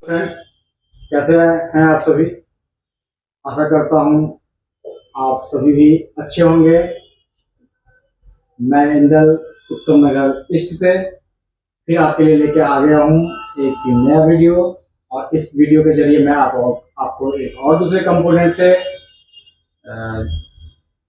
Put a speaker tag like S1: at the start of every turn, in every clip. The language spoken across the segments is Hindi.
S1: फ्रेंड्स, कैसे हैं आप सभी। आशा करता हूं आप सभी भी अच्छे होंगे। मैं इंदल उत्तम नगर ईस्ट से फिर आपके लिए लेके आ गया हूं एक नया वीडियो। और इस वीडियो के जरिए मैं आपको एक और दूसरे कंपोनेंट से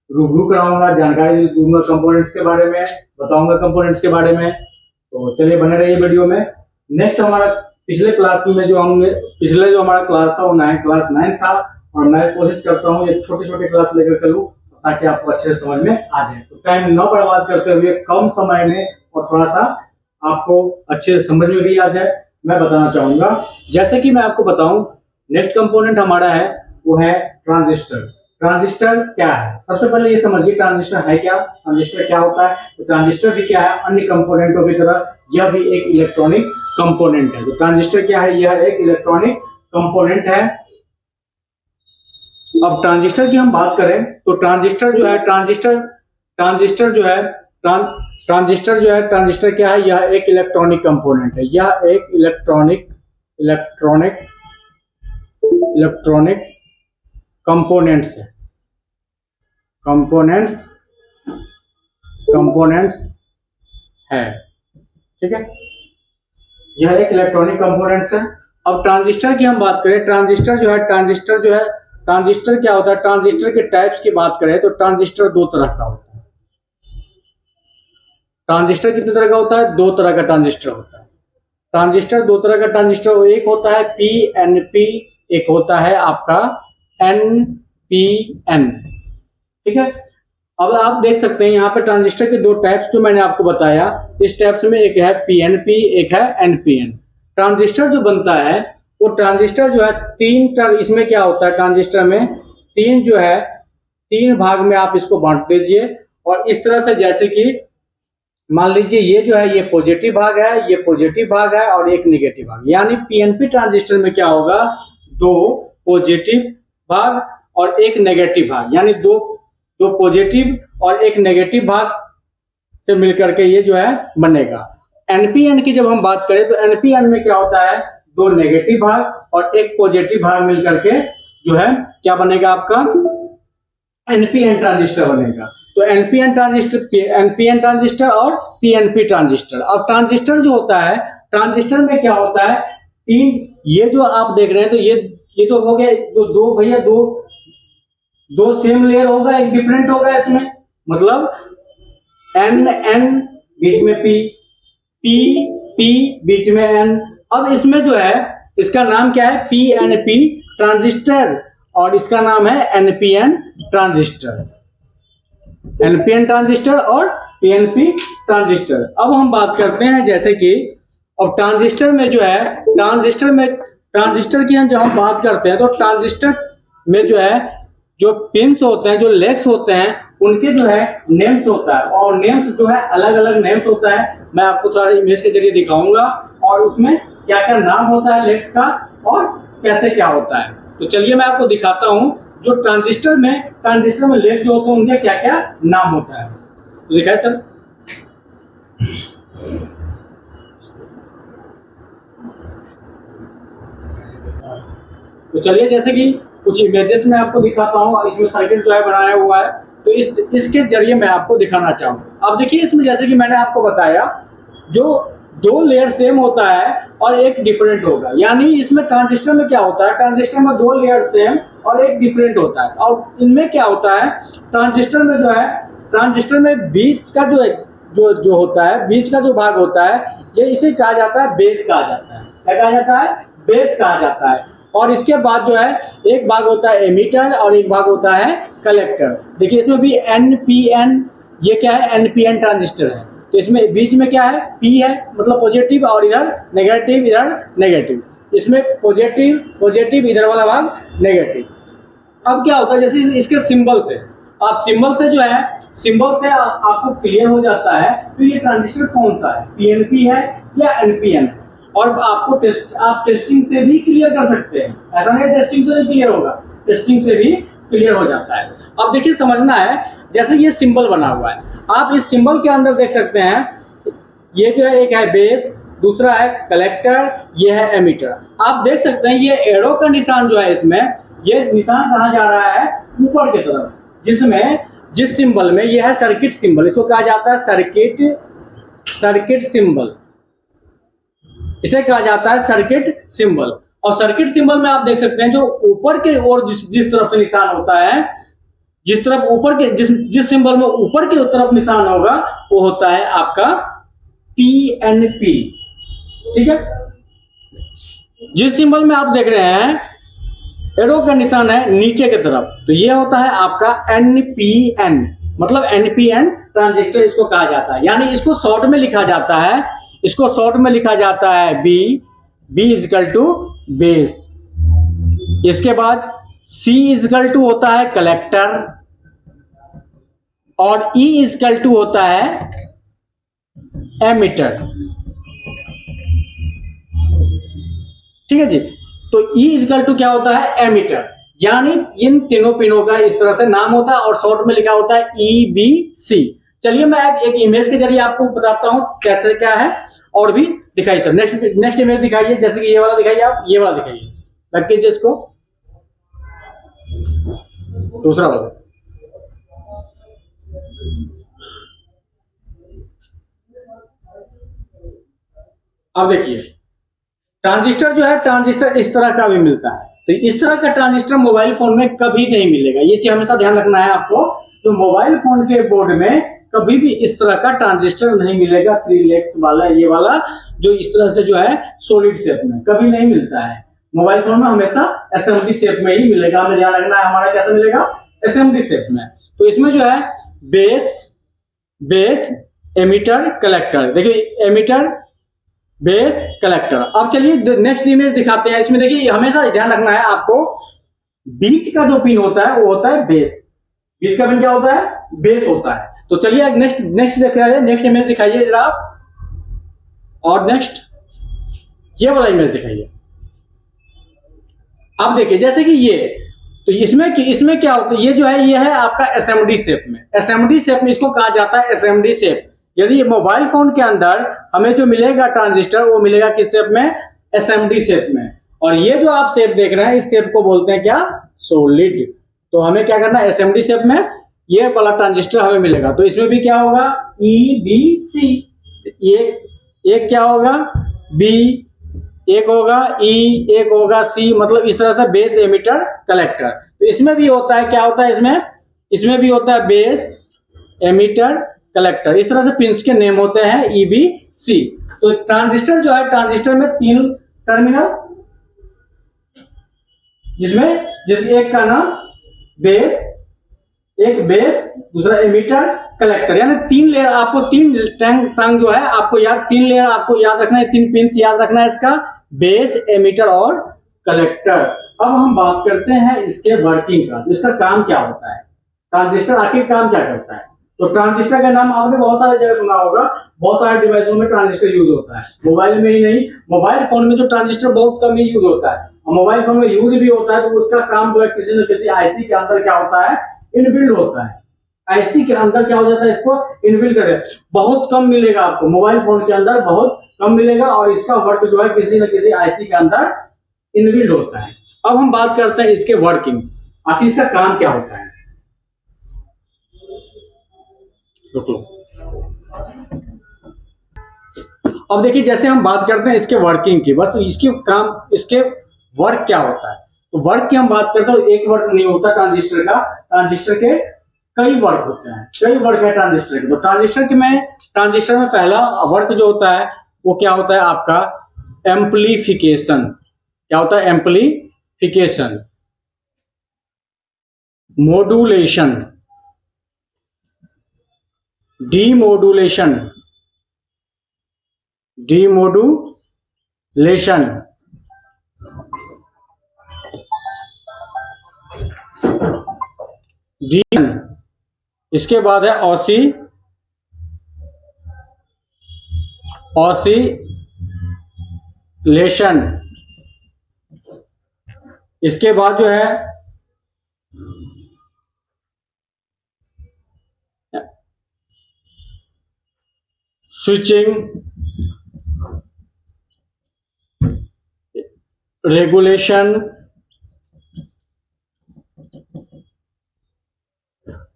S1: रूबरू कराऊंगा, जानकारी दूंगा कंपोनेंट्स के बारे में, बताऊंगा कंपोनेंट्स के बारे में। तो चलिए बने रहिए वीडियो में। नेक्स्ट हमारा पिछले क्लास में जो हमारा क्लास था वो क्लास 9 था, और मैं कोशिश करता हूँ एक छोटे छोटे क्लास लेकर चलूँ ताकि आपको अच्छे से समझ में आ जाए। तो टाइम न बर्बाद करते हुए कम समय में और थोड़ा सा आपको अच्छे से समझ में भी आ जाए मैं बताना चाहूंगा। जैसे कि मैं आपको बताऊं, नेक्स्ट कंपोनेंट हमारा है वो है ट्रांजिस्टर। ट्रांजिस्टर क्या है, सबसे पहले ये समझिए ट्रांजिस्टर है क्या, ट्रांजिस्टर क्या होता है। तो ट्रांजिस्टर भी क्या है, अन्य कंपोनेंटों की तरह यह भी एक इलेक्ट्रॉनिक कंपोनेंट है। तो ट्रांजिस्टर क्या है, यह एक इलेक्ट्रॉनिक कंपोनेंट है। अब ट्रांजिस्टर की हम बात करें तो ट्रांजिस्टर क्या है, यह एक इलेक्ट्रॉनिक कंपोनेंट है। यह एक इलेक्ट्रॉनिक कंपोनेंट्स है, ठीक है। यह एक इलेक्ट्रॉनिक कंपोनेंट्स है। अब ट्रांजिस्टर की हम बात करें, ट्रांजिस्टर क्या होता है, ट्रांजिस्टर के टाइप्स की बात करें तो ट्रांजिस्टर दो तरह का होता है। ट्रांजिस्टर कितने तरह का होता है, दो तरह का ट्रांजिस्टर होता है। ट्रांजिस्टर दो तरह का ट्रांजिस्टर, एक होता है पीएनपी, एक होता है आपका एनपीएन, ठीक है। अब आप देख सकते हैं यहाँ पे ट्रांजिस्टर के दो टाइप्स जो मैंने आपको बताया, इस टाइप्स में एक है पीएनपी, एक है एनपीएन। ट्रांजिस्टर जो बनता है वो ट्रांजिस्टर जो है इसमें क्या होता है, ट्रांजिस्टर में तीन भाग में आप इसको बांट दीजिए। और इस तरह से जैसे कि मान लीजिए ये जो है ये पॉजिटिव भाग है, ये पॉजिटिव भाग है और एक नेगेटिव भाग। यानी पीएनपी ट्रांजिस्टर में क्या होगा, दो पॉजिटिव भाग और एक नेगेटिव भाग, यानी दो पॉजिटिव और एक नेगेटिव भाग से मिलकर के ये जो है बनेगा। एनपीएन की जब हम बात करें तो एनपीएन में क्या होता है, दो नेगेटिव भाग और एक पॉजिटिव भाग मिलकर के जो है क्या बनेगा, आपका एनपीएन ट्रांजिस्टर बनेगा। तो एनपीएन ट्रांजिस्टर और पीएनपी ट्रांजिस्टर। अब ट्रांजिस्टर जो होता है, ट्रांजिस्टर में क्या होता है, ये जो आप देख रहे हैं तो ये तो हो गया, जो दो सेम लेयर होगा, एक डिफरेंट होगा इसमें, मतलब एन बीच में पी बीच में एन। अब इसमें जो है इसका नाम क्या है, पीएनपी ट्रांजिस्टर, और इसका नाम है एनपीएन ट्रांजिस्टर। एनपीएन ट्रांजिस्टर और पीएनपी ट्रांजिस्टर। अब हम बात करते हैं जैसे कि अब ट्रांजिस्टर में जो है, ट्रांजिस्टर की जब हम बात करते हैं तो ट्रांजिस्टर में जो है जो पिन्स होते हैं, जो लेग्स होते हैं, उनके जो है नेम्स होता है, और नेम्स जो है अलग अलग नेम्स होता है। मैं आपको थोड़ा इमेज के जरिए दिखाऊंगा और उसमें क्या क्या नाम होता है लेग्स का और कैसे क्या होता है। तो चलिए मैं आपको दिखाता हूं जो ट्रांजिस्टर में लेग जो होते हैं उनके क्या क्या नाम होता है। तो दिखाए सर, तो चलिए जैसे कि कुछ इमेजेस में आपको दिखाता हूं, और इसमें सर्किट जो है बनाया हुआ है, तो इसके जरिए मैं आपको दिखाना चाहूंगा। अब देखिए इसमें जैसे कि मैंने आपको बताया, जो दो लेयर सेम होता है और एक डिफरेंट होगा। यानी इसमें ट्रांजिस्टर में क्या होता है, ट्रांजिस्टर में दो लेयर सेम और एक डिफरेंट होता है। और इनमें क्या होता है, ट्रांजिस्टर में जो है, ट्रांजिस्टर में बीच का जो होता है, बीच का जो भाग होता है, ये इसे कहा जाता है बेस कहा जाता है। क्या कहा जाता है, बेस कहा जाता है। और इसके बाद जो है एक भाग होता है एमीटर और एक भाग होता है कलेक्टर। देखिए इसमें भी एनपीएन, ये क्या है, एनपीएन ट्रांजिस्टर है। तो इसमें बीच में क्या है, पी है, मतलब पॉजिटिव, और इधर नेगेटिव। इसमें पॉजिटिव इधर वाला भाग नेगेटिव। अब क्या होता है, जैसे इसके सिंबल से आपको क्लियर हो जाता है तो ये ट्रांजिस्टर कौन सा है, पीएनपी है या एनपीएन है। और आपको आप टेस्टिंग से भी क्लियर कर सकते हैं, ऐसा नहीं टेस्टिंग से नहीं क्लियर होगा, टेस्टिंग से भी क्लियर हो जाता है। अब देखिए समझना है, जैसे ये सिंबल बना हुआ है, आप इस सिंबल के अंदर देख सकते हैं, ये जो है एक है बेस, दूसरा है कलेक्टर, ये है एमिटर। आप देख सकते हैं ये एरो का निशान जो है इसमें, ये निशान कहाँ जा रहा है, ऊपर की तरफ, जिसमें जिस सिंबल में ये है सर्किट सिंबल, इसको कहा जाता है सर्किट सिंबल, इसे कहा जाता है सर्किट सिंबल। और सर्किट सिंबल में आप देख सकते हैं जो ऊपर के ओर जिस तरफ से निशान होता है, जिस तरफ ऊपर के जिस सिंबल में ऊपर की तरफ निशान होगा वो होता है आपका PNP। ठीक है, जिस सिंबल में आप देख रहे हैं एरो का निशान है नीचे की तरफ, तो ये होता है आपका NPN, मतलब NPN ट्रांजिस्टर इसको कहा जाता है। यानी इसको शॉर्ट में लिखा जाता है, इसको शॉर्ट में लिखा जाता है B इजकल टू बेस। इसके बाद C इजकल टू होता है कलेक्टर और E इजकल टू होता है एमिटर। ठीक है जी, तो E इजकल टू क्या होता है, एमिटर। यानी इन तीनों पिनों का इस तरह से नाम होता है और शॉर्ट में लिखा होता है EBC। चलिए मैं एक इमेज के जरिए आपको बताता हूं कैसे क्या है, और भी दिखाइए सर। नेक्स्ट इमेज दिखाइए, जैसे कि ये वाला दिखाइए, आप ये वाला दिखाइए, रख कीजिए इसको, दूसरा वाला। अब देखिए ट्रांजिस्टर जो है, ट्रांजिस्टर इस तरह का भी मिलता है, तो इस तरह का ट्रांजिस्टर मोबाइल फोन में कभी नहीं मिलेगा, ये चीज हमेशा ध्यान रखना है आपको। तो मोबाइल फोन के बोर्ड में कभी भी इस तरह का ट्रांजिस्टर नहीं मिलेगा, 3 लेग्स वाला, ये वाला जो इस तरह से जो है सॉलिड शेप में कभी नहीं मिलता है। मोबाइल फोन में हमेशा असेंबली शेप में ही मिलेगा, हमें ध्यान रखना है हमारा कैसे मिलेगा, असेंबली शेप में। तो इसमें जो है बेस एमिटर कलेक्टर, देखिए एमिटर बेस कलेक्टर। अब चलिए नेक्स्ट इमेज दिखाते हैं। इसमें देखिए हमेशा ध्यान रखना है आपको, बीच का जो पिन होता है वो होता है बेस, बीच का पिन क्या होता है, बेस होता है। तो चलिए नेक्स्ट देख रहे हैं, नेक्स्ट इमेज दिखाइए जरा आप, और नेक्स्ट ये वाला इमेज दिखाइए। अब देखिए जैसे कि ये, तो इसमें क्या होता है, ये जो है ये है आपका एसएमडी शेप में, एसएमडी शेप में इसको कहा जाता है एसएमडी शेप। यदि मोबाइल फोन के अंदर हमें जो मिलेगा ट्रांजिस्टर वो मिलेगा किस शेप में, एसएमडी शेप में। और ये जो आप शेप देख रहे हैं इस शेप को बोलते हैं क्या, सॉलिड। तो हमें क्या करना है, एसएमडी शेप में ये वाला ट्रांजिस्टर हमें मिलेगा। तो इसमें भी क्या होगा, EBC, ये एक क्या होगा B, एक होगा E, एक होगा C, मतलब इस तरह से बेस एमिटर कलेक्टर। तो इसमें भी होता है, क्या होता है इसमें भी होता है बेस एमिटर कलेक्टर, इस तरह से पिंस के नेम होते हैं EBC। तो ट्रांजिस्टर जो है, ट्रांजिस्टर में 3 टर्मिनल, जिसमें एक का नाम बेस, एक बेस, दूसरा एमिटर कलेक्टर, यानी 3 लेयर आपको, 3 टंग जो है आपको याद, 3 लेयर आपको याद रखना है, 3 पिंस याद रखना है इसका, बेस एमिटर और कलेक्टर। अब हम बात करते हैं इसके वर्किंग का, इसका काम क्या होता है, ट्रांजिस्टर आखिर काम क्या करता है। तो ट्रांजिस्टर का नाम आपने बहुत सारे जगह सुना होगा, बहुत सारे डिवाइसों में ट्रांजिस्टर यूज होता है, मोबाइल में ही नहीं, मोबाइल फोन में जो ट्रांजिस्टर बहुत कम ही यूज होता है, मोबाइल फोन में यूज भी होता है, तो उसका काम जो है किसी न किसी आईसी के अंदर क्या होता है, इनबिल्ड होता है। आईसी के अंदर क्या हो जाता है, इसको इनबिल्ड कर, बहुत कम मिलेगा आपको मोबाइल फोन के अंदर, बहुत कम मिलेगा, और इसका वर्क जो है किसी न किसी आईसी के अंदर इनबिल्ड होता है। अब हम बात करते हैं इसके वर्किंग, आखिर इसका काम क्या होता है। अब देखिए जैसे हम बात करते हैं इसके वर्किंग की, बस इसके काम, इसके वर्क क्या होता है। तो वर्क की हम बात करते हैं, एक वर्क नहीं होता ट्रांजिस्टर का, ट्रांजिस्टर के कई वर्क होते हैं, कई वर्क है ट्रांजिस्टर के। तो ट्रांजिस्टर में पहला वर्क जो होता है वो क्या होता है आपका, एम्प्लीफिकेशन। क्या होता है, एम्प्लीफिकेशन, मॉड्यूलेशन, डीमॉड्यूलेशन, इसके बाद है ऑसिलेशन, इसके बाद जो है स्विचिंग, रेगुलेशन।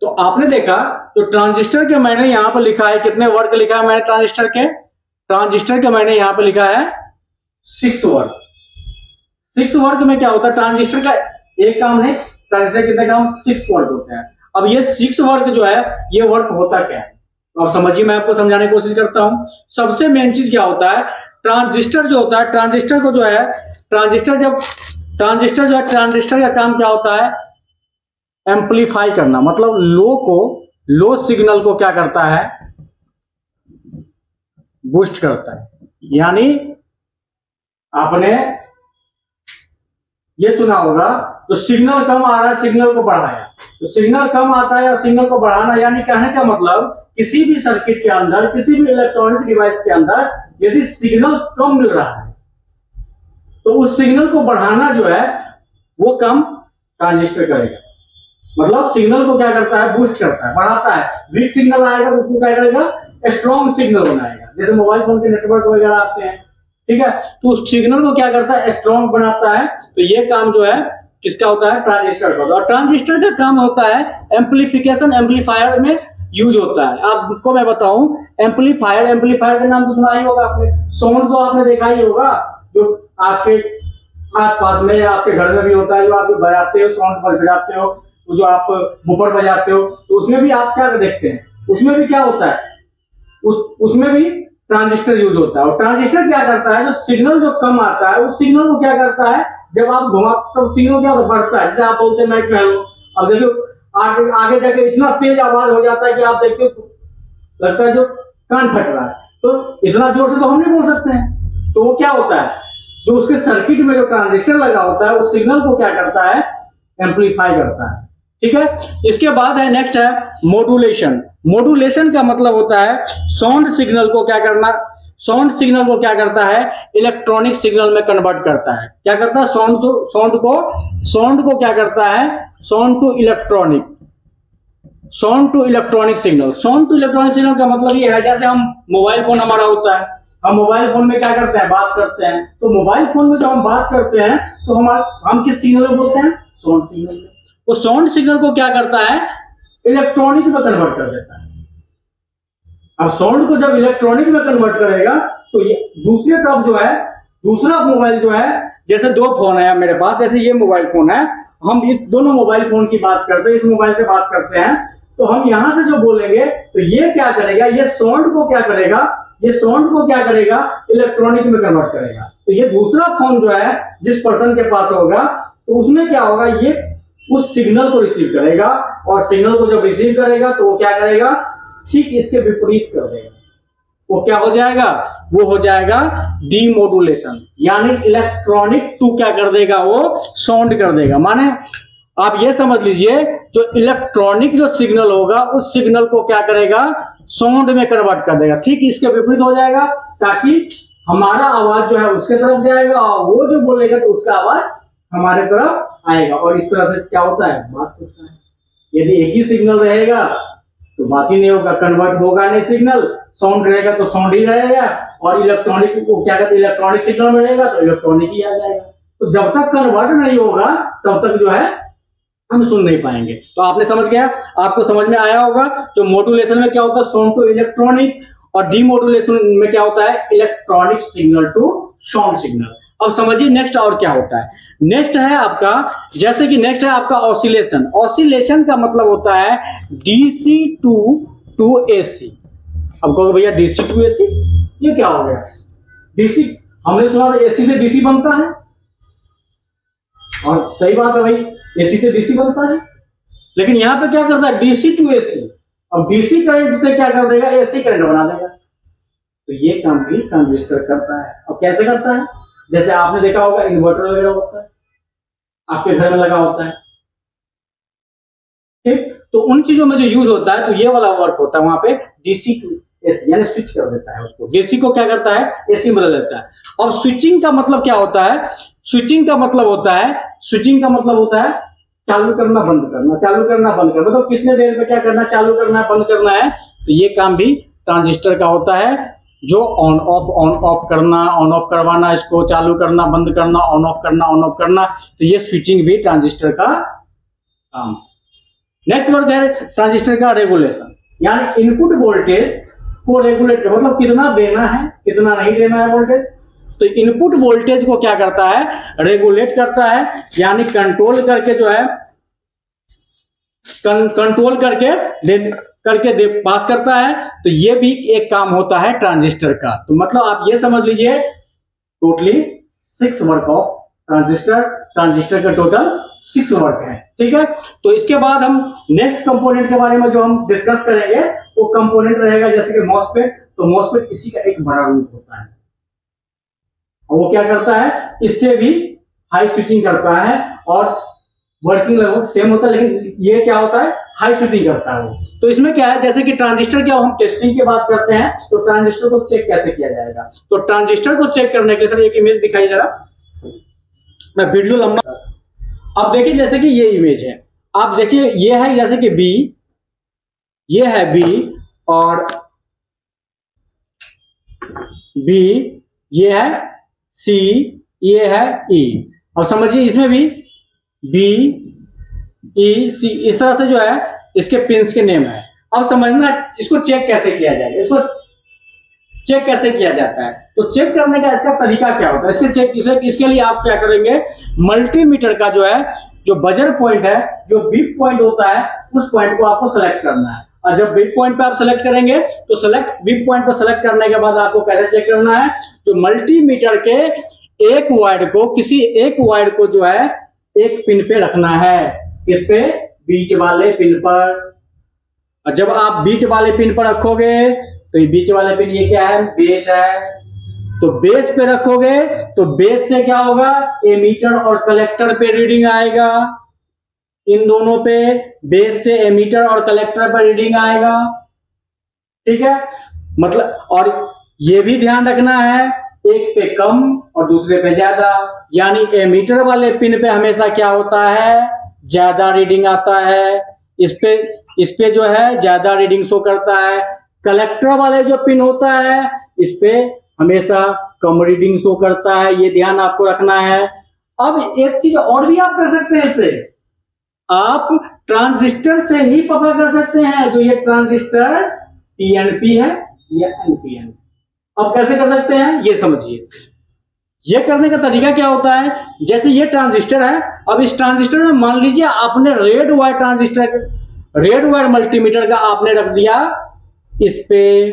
S1: तो आपने देखा तो ट्रांजिस्टर के मैंने यहां पर लिखा है, कितने वर्ग लिखा है मैंने ट्रांजिस्टर के मैंने यहां पर लिखा है 6 वर्ग। 6 वर्ग में क्या होता है, ट्रांजिस्टर का एक काम है, ट्रांजिस्टर कितने काम, 6 वर्ग होते हैं। अब ये 6 वर्ग जो है ये वर्ग होता क्या है, तो आप समझिए, मैं आपको समझाने की कोशिश करता हूं। सबसे मेन चीज क्या होता है, ट्रांजिस्टर जो होता है, ट्रांजिस्टर का काम क्या होता है, एम्पलीफाई करना, मतलब लो सिग्नल को क्या करता है, बूस्ट करता है। यानी आपने ये सुना होगा, तो सिग्नल कम आ रहा है, सिग्नल को बढ़ाया, तो सिग्नल कम आता है और सिग्नल को बढ़ाना, यानी कहने का मतलब किसी भी सर्किट के अंदर, किसी भी इलेक्ट्रॉनिक डिवाइस के अंदर यदि सिग्नल कम मिल रहा है तो उस सिग्नल को बढ़ाना जो है वो काम ट्रांजिस्टर करेगा। मतलब सिग्नल को क्या करता है, बूस्ट करता है, बढ़ाता है। वीक सिग्नल आएगा तो उसको क्या करेगा, स्ट्रॉन्ग सिग्नल बनाएगा। जैसे मोबाइल फोन के नेटवर्क वगैरह आते हैं, ठीक है, तो उस सिग्नल को क्या करता है, स्ट्रॉन्ग बनाता है। तो ये काम जो है किसका होता है, ट्रांजिस्टर का। और ट्रांजिस्टर का काम होता है एम्पलीफिकेशन, एम्पलीफायर में यूज होता है। आपको मैं बताऊं, एम्पलीफायर का नाम तो सुना ही होगा आपने, साउंड तो आपने देखा ही होगा, जो आपके आसपास में या आपके घर में भी होता है, जो आप बजाते हो, साउंड पर बजाते हो, तो जो आप बुफर बजाते हो, तो उसमें भी आप क्या देखते हैं, उसमें भी क्या होता है, उसमें भी ट्रांजिस्टर यूज होता है। और ट्रांजिस्टर क्या करता है, जो सिग्नल जो कम आता है उस सिग्नल को क्या करता है, जब आप घुमा तो सिग्नल क्या बढ़ता है, जैसे आप बोलते हैं मैं कह रहा हूं, अब देखो आगे जाके इतना तेज आवाज हो जाता है कि आप देखते हो लगता है जो कान फट रहा है, तो इतना जोर से तो हम नहीं बोल सकते हैं। तो वो क्या होता है, जो उसके सर्किट में जो ट्रांजिस्टर लगा होता है उस सिग्नल को क्या करता है, एम्पलीफाई करता है। ठीक है, इसके बाद है नेक्स्ट है मॉड्यूलेशन। मॉड्यूलेशन का मतलब होता है साउंड सिग्नल को क्या करना, साउंड सिग्नल को क्या करता है, इलेक्ट्रॉनिक सिग्नल में कन्वर्ट करता है। क्या करता है, साउंड को क्या करता है, sound to electronic signal. Sound to electronic signal का मतलब ये है, जैसे हम मोबाइल फोन हमारा होता है, हम मोबाइल फोन में क्या करते हैं, बात करते हैं, तो मोबाइल फोन में जब हम बात करते हैं तो हम किस सिग्नल में बोलते हैं, साउंड सिग्नल में। वो साउंड सिग्नल को क्या करता है, इलेक्ट्रॉनिक में कन्वर्ट कर देता है। अब साउंड को जब इलेक्ट्रॉनिक में कन्वर्ट करेगा तो ये दूसरी तरफ जो है, दूसरा मोबाइल जो है, जैसे 2 फोन है मेरे पास, जैसे ये मोबाइल फोन है, हम इस दोनों मोबाइल फोन की बात करते हैं, इस मोबाइल से बात करते हैं, तो हम यहां से जो बोलेंगे तो ये क्या करेगा, ये साउंड को क्या करेगा, इलेक्ट्रॉनिक में कन्वर्ट करेगा। तो ये दूसरा फोन जो है जिस पर्सन के पास होगा, तो उसमें क्या होगा, ये उस सिग्नल को रिसीव करेगा, और सिग्नल को जब रिसीव करेगा तो वो क्या करेगा, ठीक इसके विपरीत कर देगा। वो क्या हो जाएगा, वो हो जाएगा डीमोडुलेशन, यानी इलेक्ट्रॉनिक टू क्या कर देगा, वो साउंड कर देगा। माने आप ये समझ लीजिए, जो इलेक्ट्रॉनिक जो सिग्नल होगा उस सिग्नल को क्या करेगा, साउंड में कन्वर्ट कर देगा, ठीक इसके विपरीत हो जाएगा, ताकि हमारा आवाज जो है उसके तरफ जाएगा और वो जो बोलेगा तो उसका आवाज हमारे तरफ आएगा। और इस तरह से क्या होता है, बात होता है। यदि एक ही सिग्नल रहेगा तो बात ही नहीं होगा, कन्वर्ट होगा नहीं सिग्नल, साउंड रहेगा तो साउंड ही रहेगा, और इलेक्ट्रॉनिक को क्या कहते हैं, इलेक्ट्रॉनिक सिग्नल में रहेगा तो इलेक्ट्रॉनिक ही आ जाएगा। तो जब तक कन्वर्ट नहीं होगा तब तक जो है हम सुन नहीं पाएंगे। तो आपने समझ गया, आपको समझ में आया होगा, जो मॉड्यूलेशन में क्या होता है, साउंड टू इलेक्ट्रॉनिक, और डीमॉड्यूलेशन में क्या होता है, electronic signal to sound signal. अब समझिए नेक्स्ट और क्या होता है। नेक्स्ट है आपका, जैसे कि नेक्स्ट है आपका ऑसिलेशन। ऑसिलेशन का मतलब होता है डीसी टू एसी। अब कहोगे भैया डीसी टू एसी ये क्या हो गया, डीसी हमने सुना एसी से डीसी बनता है, और सही बात है भाई, एसी से डीसी बनता है, लेकिन यहां पे क्या करता है, डीसी टू एसी। अब डीसी करंट से क्या कर देगा, एसी करंट बना देगा। तो ये काम भी ट्रांजिस्टर करता है। अब कैसे करता है, जैसे आपने देखा होगा इन्वर्टर वगैरह होता है, आपके घर में लगा होता है, ठीक, तो उन चीजों में जो यूज होता है तो ये वाला वर्क होता है वहां पे, डीसी टू एसी, यानी स्विच कर देता है उसको, डीसी को क्या करता है, एसी में बदल देता है। और स्विचिंग का मतलब क्या होता है, स्विचिंग का मतलब होता है चालू करना बंद करना, चालू करना बंद करना, मतलब कितने देर में क्या करना, चालू करना है बंद करना है। तो ये काम भी ट्रांजिस्टर का होता है। जो ऑन ऑफ करना, ऑन ऑफ करवाना, इसको चालू करना, बंद करना, ऑन ऑफ करना, ऑन ऑफ करना, तो ये स्विचिंग भी ट्रांजिस्टर का काम। नेक्स्ट वर्ड है ट्रांजिस्टर का रेगुलेशन, यानी इनपुट वोल्टेज को रेगुलेट, मतलब कितना देना है कितना नहीं देना है वोल्टेज। तो इनपुट वोल्टेज को क्या करता है, रेगुलेट करता है, यानी कंट्रोल करके जो है कंट्रोल करके पास करता है। तो ये भी एक काम होता है ट्रांजिस्टर का। तो मतलब आप ये समझ लीजिए टोटली 6 वर्क ऑफ ट्रांजिस्टर का टोटल 6 वर्क है, ठीक है। तो इसके बाद हम नेक्स्ट कंपोनेंट के बारे में जो हम डिस्कस करेंगे वो कंपोनेंट रहेगा जैसे कि मॉसफेट। तो मॉसफेट इसी का एक बड़ा रूप होता है और वो क्या करता है, इससे भी हाई स्विचिंग करता है और वर्किंग लगभग सेम होता है, लेकिन ये क्या होता है, हाई स्विचिंग करता है वो। तो इसमें क्या है, जैसे कि ट्रांजिस्टर क्या हम टेस्टिंग की बात करते हैं, तो ट्रांजिस्टर को चेक कैसे किया जाएगा। तो ट्रांजिस्टर को चेक करने के लिए सर एक इमेज दिखाई जरा, मैं वीडियो लंबा। अब देखिए जैसे कि ये इमेज है, आप देखिए ये है जैसे कि बी, ये है बी और बी, ये है सी, ये है ई। अब समझिए इसमें भी बी ई सी, इस तरह से जो है इसके पिंस के नेम है। अब समझना इसको चेक कैसे किया जाएगा, इसको चेक कैसे किया जाता है। तो चेक करने का इसका तरीका क्या होता है, इसके लिए आप क्या करेंगे, मल्टीमीटर का जो है जो बजर पॉइंट है, जो बीप पॉइंट होता है, उस पॉइंट को आपको सेलेक्ट करना है। और जब बीप पॉइंट पे आप सेलेक्ट करेंगे तो बीप पॉइंट पे सेलेक्ट करने के बाद आपको कैसे चेक करना है, जो मल्टीमीटर के एक वायर को, किसी एक वायर को जो है एक पिन पे रखना है, किस पे, बीच वाले पिन पर। और जब आप बीच वाले पिन पर रखोगे तो ये बीच वाले पिन ये क्या है, बेस है। तो बेस पे रखोगे तो बेस से क्या होगा, एमीटर और कलेक्टर पे रीडिंग आएगा, इन दोनों पे, बेस से एमीटर और कलेक्टर पर रीडिंग आएगा, ठीक है। मतलब और ये भी ध्यान रखना है, एक पे कम और दूसरे पे ज्यादा, यानी एमीटर वाले पिन पे हमेशा क्या होता है, ज्यादा रीडिंग आता है, इस पे जो है ज्यादा रीडिंग शो करता है। कलेक्टर वाले जो पिन होता है इस पे हमेशा कम रीडिंग शो करता है, ये ध्यान आपको रखना है। अब एक चीज और भी आप कर सकते हैं, इससे आप ट्रांजिस्टर से ही पता कर सकते हैं, जो ये ट्रांजिस्टर पीएनपी है या एनपीएन। अब कैसे कर सकते हैं ये समझिए। ये करने का तरीका क्या होता है, जैसे ये ट्रांजिस्टर है, अब इस ट्रांजिस्टर में मान लीजिए आपने रेड वायर मल्टीमीटर का आपने रख दिया इस पे,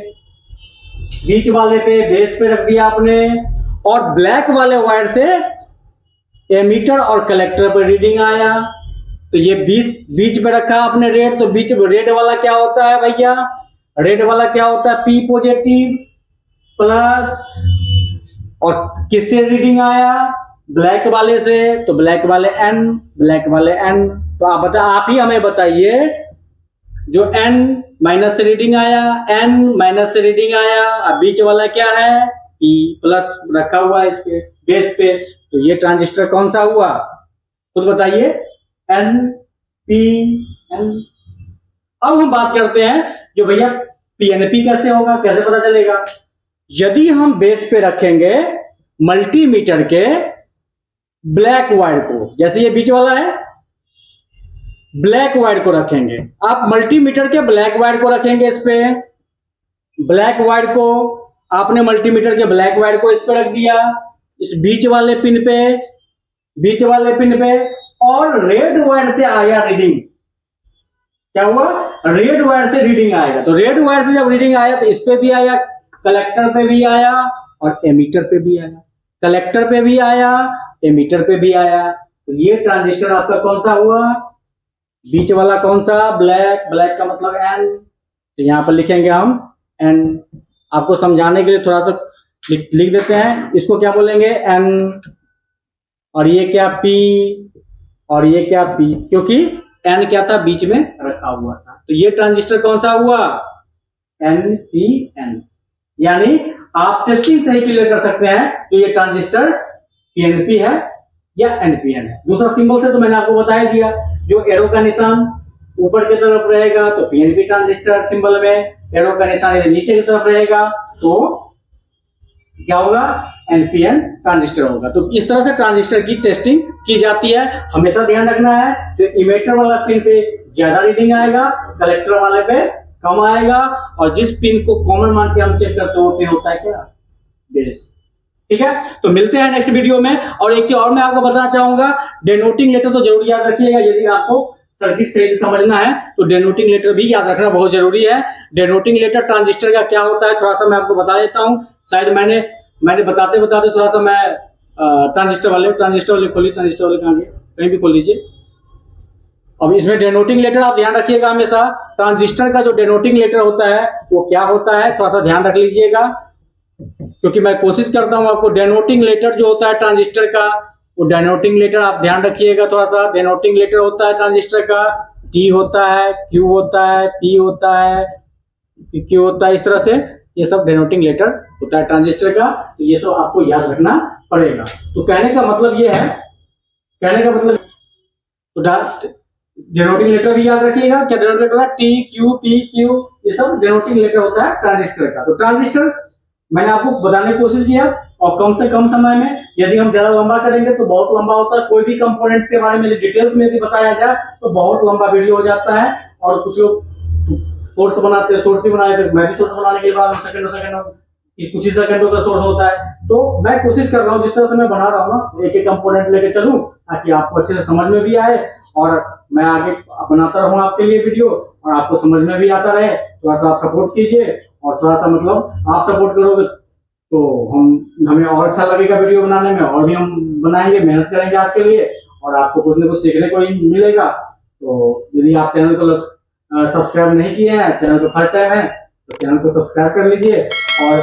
S1: बीच वाले पे, बेस पे रख दिया आपने, और ब्लैक वाले वायर से एमीटर और कलेक्टर पर रीडिंग आया। तो ये बीच में रखा आपने रेड, तो बीच में रेड वाला क्या होता है भैया, रेड वाला क्या होता है, पी पॉजिटिव प्लस, और किससे रीडिंग आया, ब्लैक वाले से, तो ब्लैक वाले एन। तो आप ही हमें बताइए, जो एन माइनस से रीडिंग आया, एन माइनस से रीडिंग आया, अब बीच वाला क्या है, पी प्लस रखा हुआ है इस पे, बेस पे, तो ये ट्रांजिस्टर कौन सा हुआ, खुद बताइए, एन पी एन। अब हम बात करते हैं जो भैया पीएनपी कैसे होगा, कैसे पता चलेगा। यदि हम बेस पे रखेंगे मल्टीमीटर के ब्लैक वायर को, जैसे ये बीच वाला है, ब्लैक वायर को रखेंगे, आप मल्टीमीटर के ब्लैक वायर को रखेंगे इस पे, ब्लैक वायर को आपने मल्टीमीटर के ब्लैक वायर को इस पे रख दिया, इस बीच वाले पिन पे, और रेड वायर से आया रीडिंग, क्या हुआ, रेड वायर से रीडिंग आएगा। तो रेड वायर से जब रीडिंग आया तो इस पे भी आया, कलेक्टर पे भी आया और एमीटर पे भी आया, कलेक्टर पे भी आया, एमीटर पे भी आया। तो ये ट्रांजिस्टर आपका कौन सा हुआ, बीच वाला कौन सा, ब्लैक का मतलब एन। तो यहां पर लिखेंगे हम एन, आपको समझाने के लिए थोड़ा सा लिख देते हैं, इसको क्या बोलेंगे, एन, और ये क्या, पी, और ये क्या, पी, क्योंकि एन क्या था, बीच में रखा हुआ था। तो ये ट्रांजिस्टर कौन सा हुआ, एन पी एन। यानी आप टेस्टिंग से ही क्लियर कर सकते हैं कि ये ट्रांजिस्टर पीएनपी है या एनपीएन है। दूसरा सिंबल से तो मैंने आपको बता दिया, जो एरो का निशान ऊपर की तरफ रहेगा तो पीएनपी ट्रांजिस्टर सिंबल में, एरो का निशान नीचे की तरफ रहेगा तो क्या होगा, एनपीएन ट्रांजिस्टर होगा। तो इस तरह से ट्रांजिस्टर की टेस्टिंग की जाती है। हमेशा ध्यान रखना है जो इमेटर वाला पिन पे ज्यादा रीडिंग आएगा, कलेक्टर वाले पे कम आएगा, और जिस पिन को कॉमन मान के हम चेक करते हैं वो पिन होता है क्या, बेस। ठीक है, तो मिलते हैं नेक्स्ट वीडियो में। और एक चीज और मैं आपको बताना चाहूंगा, डेनोटिंग लेटर तो जरूर याद रखिएगा। यदि आपको सर्किट सही से समझना है तो डेनोटिंग लेटर भी याद रखना बहुत जरूरी है। डेनोटिंग लेटर ट्रांजिस्टर का क्या होता है थोड़ा सा मैं आपको बता देता हूं। शायद मैंने बताते बताते थोड़ा सा मैं ट्रांजिस्टर वाले खोलिए, ट्रांजिस्टर वाले कहां गए, कहीं भी खोल लीजिए। अब इसमें डेनोटिंग लेटर आप ध्यान रखिएगा हमेशा, ट्रांजिस्टर का जो डेनोटिंग लेटर होता है वो क्या होता है थोड़ा सा ध्यान रख लीजिएगा, क्योंकि मैं कोशिश करता हूं आपको डेनोटिंग लेटर जो होता है ट्रांजिस्टर का, वो डेनोटिंग लेटर आप ध्यान रखिएगा थोड़ा सा। डेनोटिंग लेटर होता है ट्रांजिस्टर का, टी होता है, क्यू होता है, पी होता है, क्यू होता है, इस तरह से ये सब डेनोटिंग लेटर होता है ट्रांजिस्टर का। तो ये सब आपको याद रखना पड़ेगा। तो कहने का मतलब ये है, तो डेनोटिंग लेटर भी याद रखिएगा। क्या डेनोटिंग लेटर होता है, टी, क्यू, पी, क्यू, ये सब डेनोटिंग लेटर होता है ट्रांजिस्टर का। तो ट्रांजिस्टर मैंने आपको बताने की कोशिश किया, और कम से कम समय में, यदि हम ज्यादा लंबा करेंगे तो बहुत लंबा होता है। कोई भी कंपोनेंट्स के बारे में डिटेल्स में यदि बताया जाए तो बहुत लंबा वीडियो हो जाता है। और कुछ लोग सोर्स बनाते हैं, सोर्स भी बनाए थे, मैं भी सोर्स बनाने के बाद कुछ ही सेकंडों का सोर्स होता है। तो मैं कोशिश कर रहा हूँ जिस तरह से मैं बना रहा हूँ ना, एक एक कंपोनेंट लेके चलूं ताकि आपको अच्छे से समझ में भी आए, और मैं आगे बनाता रहूं आपके लिए वीडियो, और आपको समझ में भी आता रहे। थोड़ा सा आप सपोर्ट कीजिए, और थोड़ा सा मतलब आप सपोर्ट करोगे तो हमें और अच्छा लगेगा वीडियो बनाने में, और भी हम बनाएंगे, मेहनत करेंगे आपके लिए, और आपको कुछ ना कुछ सीखने को ही मिलेगा। तो यदि आप चैनल को सब्सक्राइब नहीं किए हैं, चैनल को फर्स्ट टाइम है तो चैनल को सब्सक्राइब कर लीजिए। और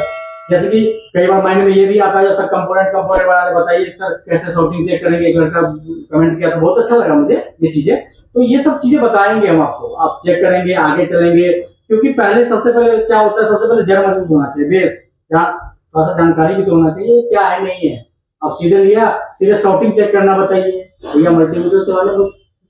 S1: जैसे कि कई बार माइंड में ये भी आता है सर कंपोनेंट वाले बताइए सर कैसे सॉर्टिंग चेक करेंगे, एक लड़का कमेंट किया तो बहुत अच्छा लगा मुझे ये चीजें। तो ये सब चीजें बताएंगे हम आपको, आप चेक करेंगे, आगे चलेंगे। क्योंकि पहले सबसे पहले क्या होता है, सबसे पहले जड़ मजबूत होना चाहिए, बेस, थोड़ा सा जानकारी भी तो होना चाहिए क्या है नहीं है। अब सीधे लिया, सीधे सॉर्टिंग चेक करना बताइए, भैया मल्टीमीटर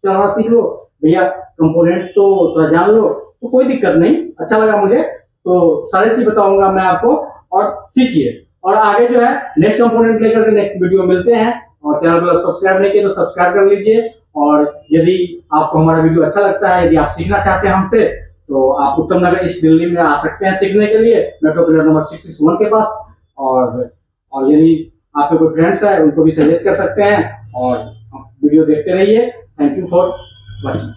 S1: चलाना सीख लो, भैया कंपोनेंट तो थोड़ा जान लो, तो कोई दिक्कत नहीं। अच्छा लगा मुझे, तो सारी चीज बताऊंगा मैं आपको, और सीखिए। और आगे जो है नेक्स्ट कंपोनेंट लेकर के नेक्स्ट वीडियो मिलते हैं। और चैनल को सब्सक्राइब नहीं किए तो सब्सक्राइब कर लीजिए। और यदि आपको हमारा वीडियो अच्छा लगता है, यदि आप सीखना चाहते हैं हमसे, तो आप उत्तम नगर ईस्ट दिल्ली में आ सकते हैं सीखने के लिए, मेट्रो पिलर नंबर 661 के पास। और यदि आपके कोई फ्रेंड्स है उनको भी सजेस्ट कर सकते हैं, और वीडियो देखते रहिए। Thank you for watching.